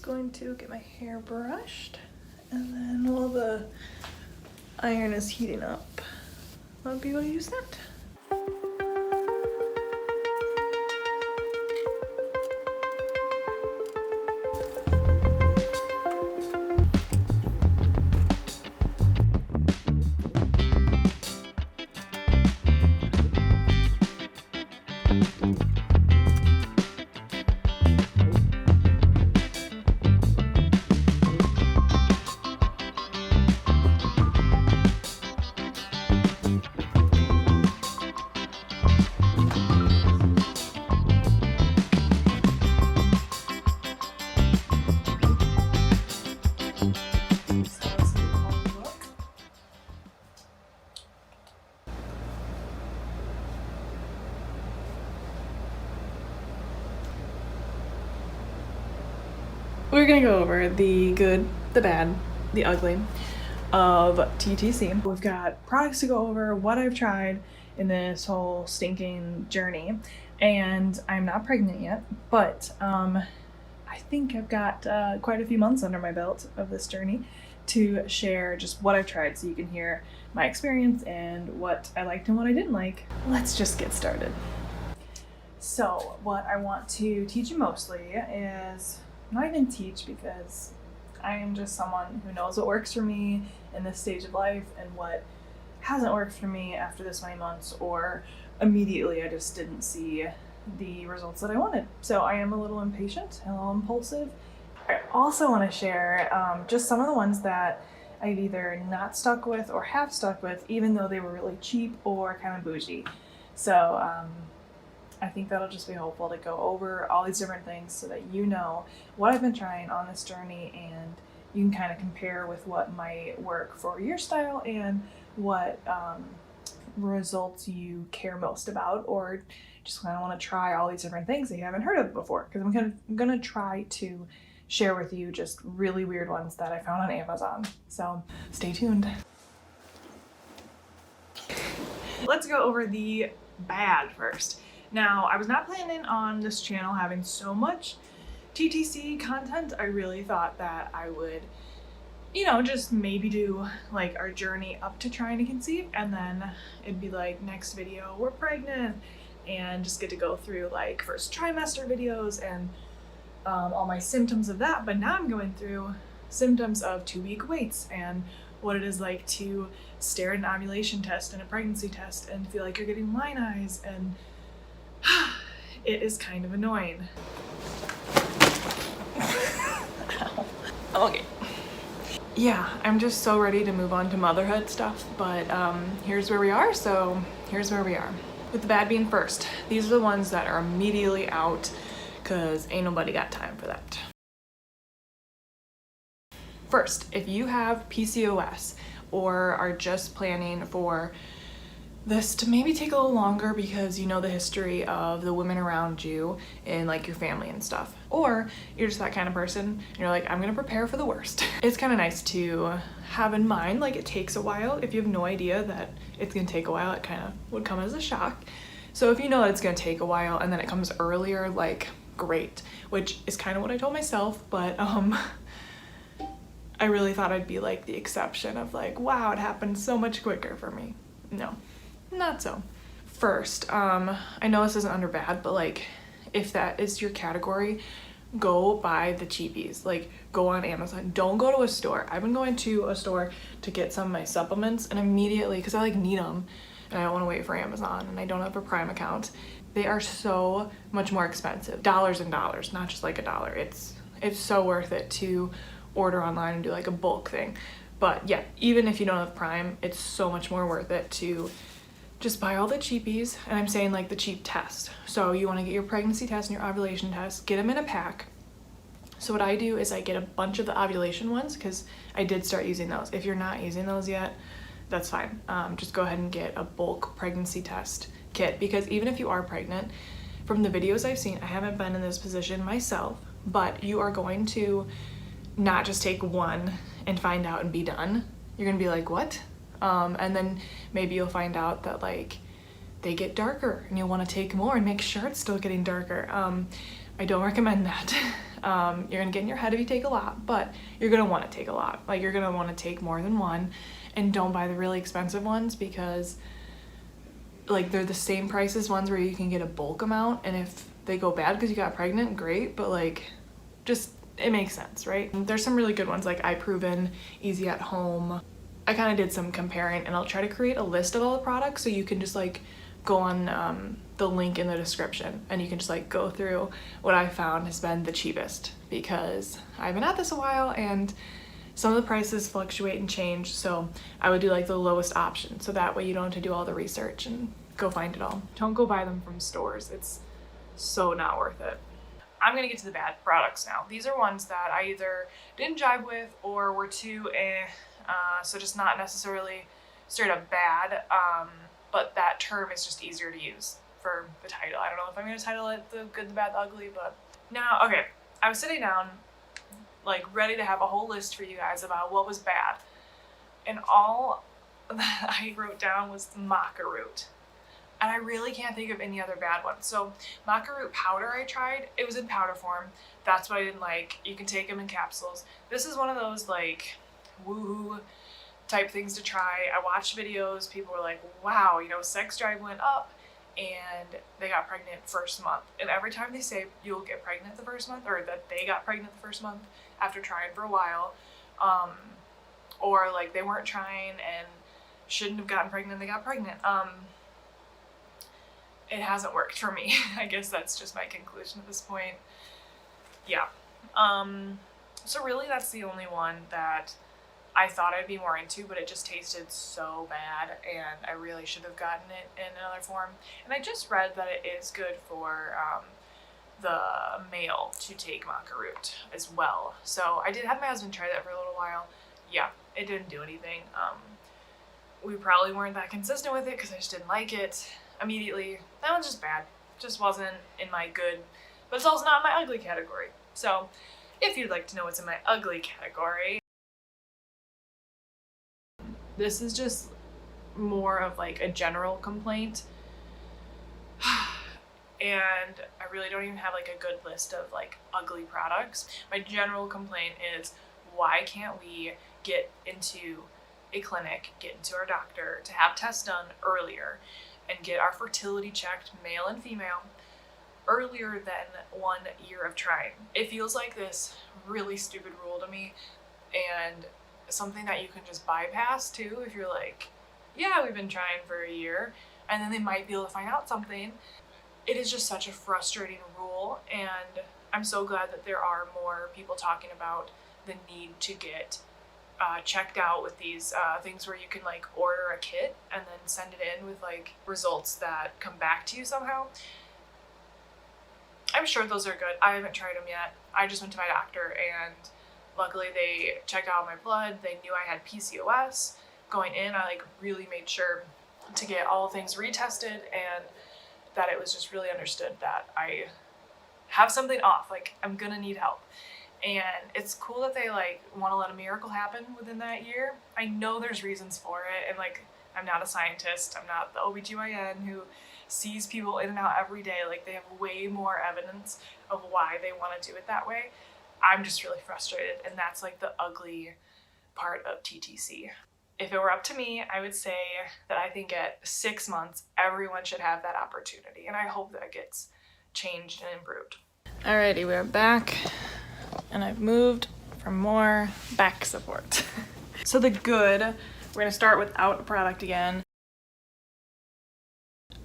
going to get my hair brushed, and then while the iron is heating up, I'll be able to use that. We're gonna go over the good, the bad, the ugly of TTC. We've got products to go over, what I've tried in this whole stinking journey, and I'm not pregnant yet, but I think I've got quite a few months under my belt of this journey to share just what I've tried so you can hear my experience and what I liked and what I didn't like. Let's just get started. So what I want to teach you mostly is not even teach, because I am just someone who knows what works for me in this stage of life and what hasn't worked for me after this many months, or immediately I just didn't see the results that I wanted. So I am a little impatient and a little impulsive. I also want to share just some of the ones that I've either not stuck with or have stuck with, even though they were really cheap or kind of bougie. So I think that'll just be helpful to go over all these different things so that you know what I've been trying on this journey, and you can kind of compare with what might work for your style and what results you care most about, or just kind of want to try all these different things that you haven't heard of before, because I'm gonna try to share with you just really weird ones that I found on Amazon. So stay tuned. Let's go over the bad first. Now, I was not planning on this channel having so much TTC content. I really thought that I would, you know, just maybe do like our journey up to trying to conceive, and then it'd be like, next video, we're pregnant, and just get to go through like first trimester videos and all my symptoms of that. But now I'm going through symptoms of 2-week waits and what it is like to stare at an ovulation test and a pregnancy test and feel like you're getting line eyes, and it is kind of annoying. Okay. Yeah, I'm just so ready to move on to motherhood stuff, but here's where we are, so here's where we are. With the bad being first, these are the ones that are immediately out, because ain't nobody got time for that. First, if you have PCOS or are just planning for this to maybe take a little longer because you know the history of the women around you and like your family and stuff, or you're just that kind of person and you're like, I'm gonna prepare for the worst. It's kind of nice to have in mind, like, it takes a while. If you have no idea that it's gonna take a while, it kind of would come as a shock. So if you know that it's gonna take a while and then it comes earlier, like, great, which is kind of what I told myself, but I really thought I'd be like the exception of like, wow, it happened so much quicker for me. No. Not so. First, I know this isn't under bad, but like, if that is your category, go buy the cheapies. Like, go on Amazon. Don't go to a store. I've been going to a store to get some of my supplements, and immediately, because I like need them and I don't want to wait for Amazon and I don't have a Prime account, they are so much more expensive. Dollars and dollars, not just like $1. It's so worth it to order online and do like a bulk thing. But yeah, even if you don't have Prime, it's so much more worth it to just buy all the cheapies, and I'm saying like the cheap test. So you want to get your pregnancy test and your ovulation test, get them in a pack. So what I do is I get a bunch of the ovulation ones, because I did start using those. If you're not using those yet, that's fine. Just go ahead and get a bulk pregnancy test kit, because even if you are pregnant, from the videos I've seen, I haven't been in this position myself, but you are going to not just take one and find out and be done. You're gonna be like, what? And then maybe you'll find out that like they get darker and you'll want to take more and make sure it's still getting darker. I don't recommend that. You're gonna get in your head if you take a lot, but you're gonna want to take a lot. Like, you're gonna want to take more than one, and don't buy the really expensive ones because like they're the same price as ones where you can get a bulk amount, and if they go bad because you got pregnant, great, but like just it makes sense, right? There's some really good ones like iProven, Easy at Home. I kind of did some comparing, and I'll try to create a list of all the products so you can just like go on the link in the description and you can just like go through what I found has been the cheapest, because I've been at this a while and some of the prices fluctuate and change, so I would do like the lowest option so that way you don't have to do all the research and go find it all. Don't go buy them from stores. It's so not worth it. I'm gonna get to the bad products now. These are ones that I either didn't jive with or were too so just not necessarily straight up bad, but that term is just easier to use for the title. I don't know if I'm gonna title it The Good, the Bad, the Ugly, but now, okay, I was sitting down like ready to have a whole list for you guys about what was bad, and all that I wrote down was maca root. And I really can't think of any other bad ones. So maca root powder I tried, it was in powder form. That's what I didn't like. You can take them in capsules. This is one of those like woohoo type things to try. I watched videos, people were like, wow, you know, sex drive went up and they got pregnant first month. And every time they say you'll get pregnant the first month, or that they got pregnant the first month after trying for a while, or like they weren't trying and shouldn't have gotten pregnant, they got pregnant. It hasn't worked for me. I guess that's just my conclusion at this point. Yeah. So really that's the only one that I thought I'd be more into, but it just tasted so bad and I really should have gotten it in another form. And I just read that it is good for the male to take maca root as well. So I did have my husband try that for a little while. Yeah, it didn't do anything. We probably weren't that consistent with it because I just didn't like it immediately. That one's just bad. Just wasn't in my good, but it's also not in my ugly category. So if you'd like to know what's in my ugly category, this is just more of like a general complaint. And I really don't even have like a good list of like ugly products. My general complaint is, why can't we get into a clinic, get into our doctor to have tests done earlier and get our fertility checked, male and female, earlier than 1 year of trying? It feels like this really stupid rule to me, and something that you can just bypass too if you're like, yeah, we've been trying for a year, and then they might be able to find out something. It is just such a frustrating rule, and I'm so glad that there are more people talking about the need to get checked out with these things where you can like order a kit and then send it in with like results that come back to you somehow. I'm sure those are good. I haven't tried them yet. I just went to my doctor and luckily they checked out my blood. They knew I had PCOS. Going in, I like really made sure to get all things retested and that it was just really understood that I have something off, like I'm gonna need help. And it's cool that they like want to let a miracle happen within that year. I know there's reasons for it, and like I'm not a scientist, I'm not the OBGYN who sees people in and out every day. Like they have way more evidence of why they want to do it that way. I'm just really frustrated, and that's like the ugly part of TTC. If it were up to me, I would say that I think at 6 months, everyone should have that opportunity, and I hope that gets changed and improved. Alrighty, we're back, and I've moved for more back support. So the good, we're gonna start without a product again.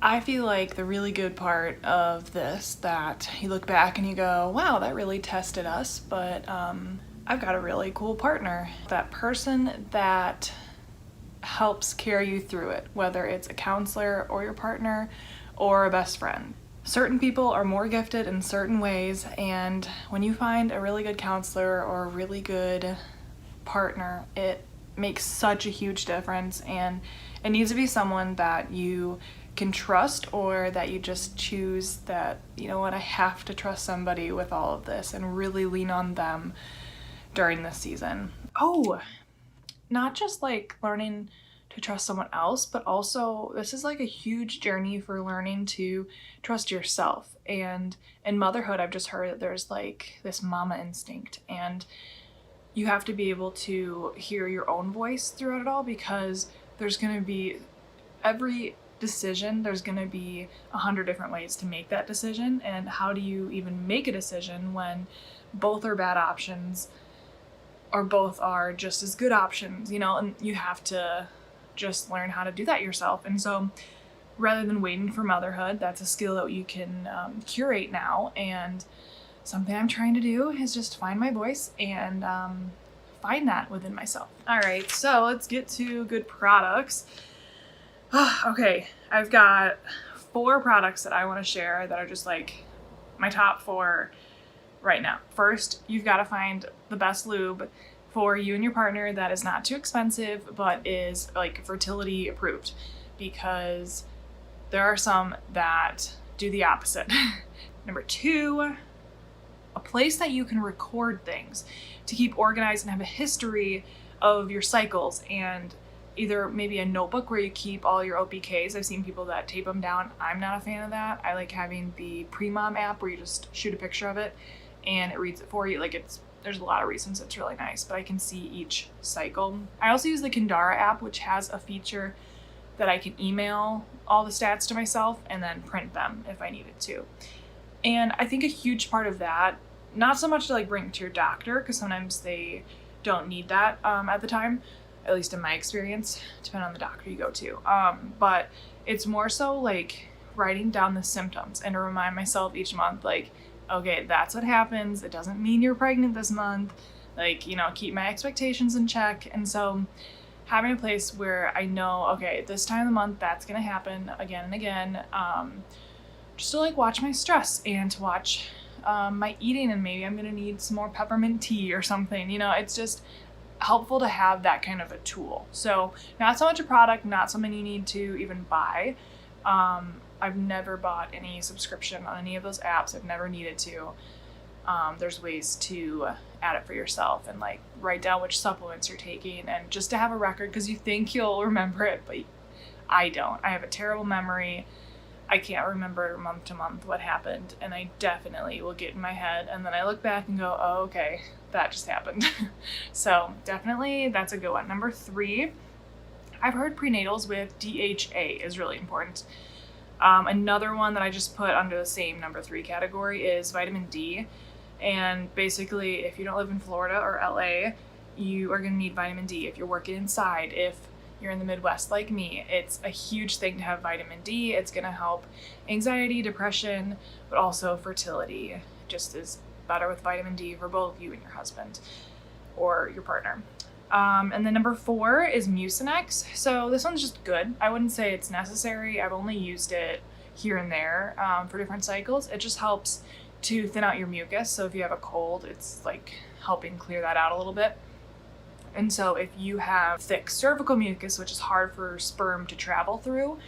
I feel like the really good part of this, that you look back and you go, wow, that really tested us, but I've got a really cool partner. That person that helps carry you through it, whether it's a counselor or your partner or a best friend. Certain people are more gifted in certain ways, and when you find a really good counselor or a really good partner, it makes such a huge difference, and it needs to be someone that you can trust, or that you just choose that, you know what, I have to trust somebody with all of this and really lean on them during this season. Oh, not just like learning to trust someone else, but also this is like a huge journey for learning to trust yourself. And in motherhood, I've just heard that there's like this mama instinct, and you have to be able to hear your own voice throughout it all, because there's going to be every decision, there's going to be 100 different ways to make that decision. And how do you even make a decision when both are bad options or both are just as good options, you know? And you have to just learn how to do that yourself. And so rather than waiting for motherhood, that's a skill that you can curate now. And something I'm trying to do is just find my voice and find that within myself. All right, so let's get to good products. Okay, I've got 4 products that I want to share that are just like my top 4 right now. First, you've got to find the best lube for you and your partner that is not too expensive, but is like fertility approved, because there are some that do the opposite. Number 2, a place that you can record things to keep organized and have a history of your cycles, and either maybe a notebook where you keep all your OPKs. I've seen people that tape them down. I'm not a fan of that. I like having the Pre-Mom app where you just shoot a picture of it and it reads it for you. Like, there's a lot of reasons it's really nice, but I can see each cycle. I also use the Kindara app, which has a feature that I can email all the stats to myself and then print them if I needed to. And I think a huge part of that, not so much to like bring to your doctor, because sometimes they don't need that at the time, at least in my experience, depending on the doctor you go to. But it's more so like writing down the symptoms and to remind myself each month, like, okay, that's what happens. It doesn't mean you're pregnant this month. Like, you know, keep my expectations in check. And so having a place where I know, okay, this time of the month, that's going to happen again and again. Just to like watch my stress and to watch my eating, and maybe I'm going to need some more peppermint tea or something. You know, it's just helpful to have that kind of a tool. So not so much a product, not something you need to even buy. I've never bought any subscription on any of those apps. I've never needed to. There's ways to add it for yourself and like write down which supplements you're taking, and just to have a record, because you think you'll remember it, but I don't. I have a terrible memory. I can't remember month to month what happened, and I definitely will get in my head, and then I look back and go, oh, okay, that just happened. So definitely that's a good one. Number 3, I've heard prenatals with DHA is really important. Another one that I just put under the same number 3 category is vitamin D. And basically, if you don't live in Florida or LA, you are going to need vitamin D. If you're working inside, if you're in the Midwest like me, it's a huge thing to have vitamin D. It's going to help anxiety, depression, but also fertility. Just is better with vitamin D for both you and your husband or your partner. And then number 4 is Mucinex. So this one's just good. I wouldn't say it's necessary. I've only used it here and there for different cycles. It just helps to thin out your mucus. So if you have a cold, it's like helping clear that out a little bit. And so if you have thick cervical mucus, which is hard for sperm to travel through,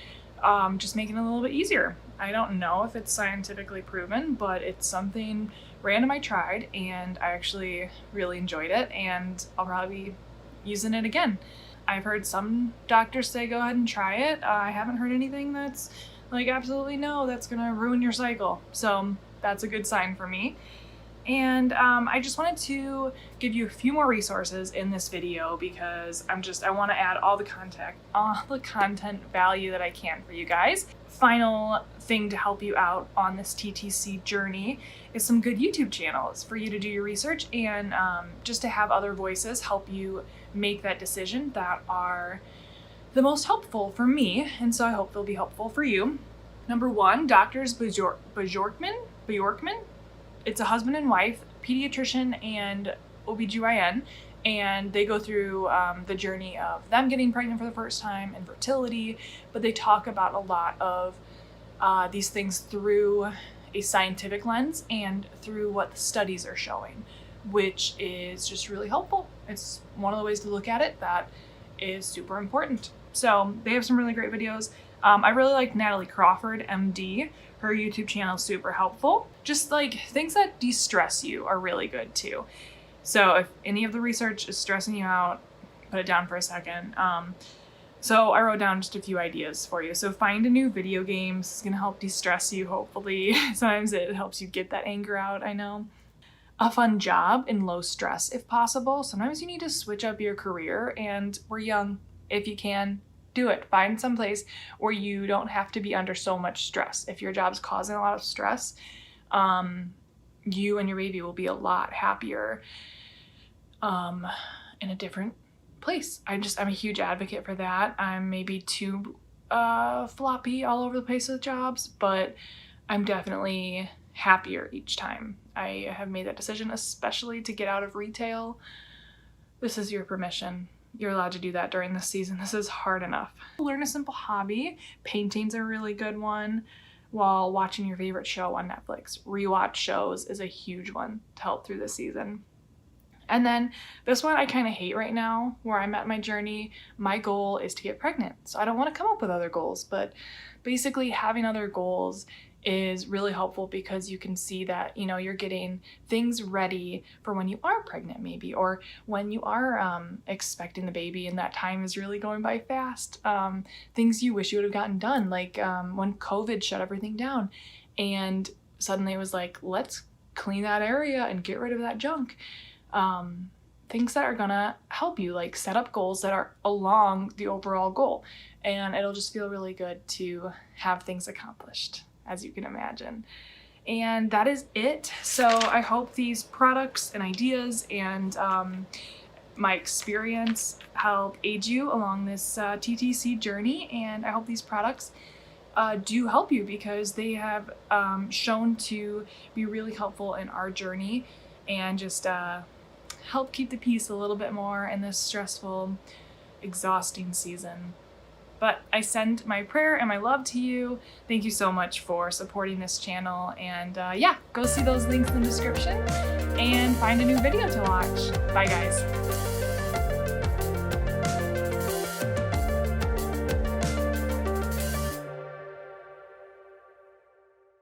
just making it a little bit easier. I don't know if it's scientifically proven, but it's something random I tried, and I actually really enjoyed it, and I'll probably be using it again. I've heard some doctors say go ahead and try it. I haven't heard anything that's like absolutely no, that's gonna ruin your cycle. So that's a good sign for me. And I just wanted to give you a few more resources in this video, because I want to add all the content value that I can for you guys. Final thing to help you out on this TTC journey is some good YouTube channels for you to do your research, and just to have other voices help you make that decision that are the most helpful for me, and so I hope they'll be helpful for you. Number 1, Doctors Bjorkman. It's a husband and wife, pediatrician and OBGYN, and they go through the journey of them getting pregnant for the first time and fertility, but they talk about a lot of these things through a scientific lens and through what the studies are showing, which is just really helpful. It's one of the ways to look at it that is super important. So they have some really great videos. I really like Natalie Crawford, MD. Her YouTube channel is super helpful. Just like things that de-stress you are really good too. So if any of the research is stressing you out, put it down for a second. So I wrote down just a few ideas for you. So find a new video game. This is gonna help de-stress you, hopefully. Sometimes it helps you get that anger out, I know. A fun job in low stress if possible. Sometimes you need to switch up your career, and we're young. If you can, do it. Find some place where you don't have to be under so much stress. If your job's causing a lot of stress, you and your baby will be a lot happier in a different place. I'm a huge advocate for that. I'm maybe too floppy all over the place with jobs, but I'm definitely happier each time I have made that decision, especially to get out of retail. This is your permission. You're allowed to do that during this season. This is hard enough. Learn a simple hobby. Painting's a really good one while watching your favorite show on Netflix. Rewatch shows is a huge one to help through this season. And then this one I kind of hate right now, where I'm at my journey. My goal is to get pregnant. So I don't want to come up with other goals, but basically having other goals is really helpful because you can see that, you know, you're getting things ready for when you are pregnant maybe, or when you are expecting the baby and that time is really going by fast. Things you wish you would have gotten done, like when COVID shut everything down and suddenly it was like, let's clean that area and get rid of that junk. Things that are gonna help you, like set up goals that are along the overall goal, and it'll just feel really good to have things accomplished, as you can imagine. And that is it. So I hope these products and ideas and my experience help aid you along this TTC journey, and I hope these products do help you because they have shown to be really helpful in our journey and just help keep the peace a little bit more in this stressful, exhausting season. But I send my prayer and my love to you. Thank you so much for supporting this channel. And yeah, go see those links in the description and find a new video to watch. Bye guys.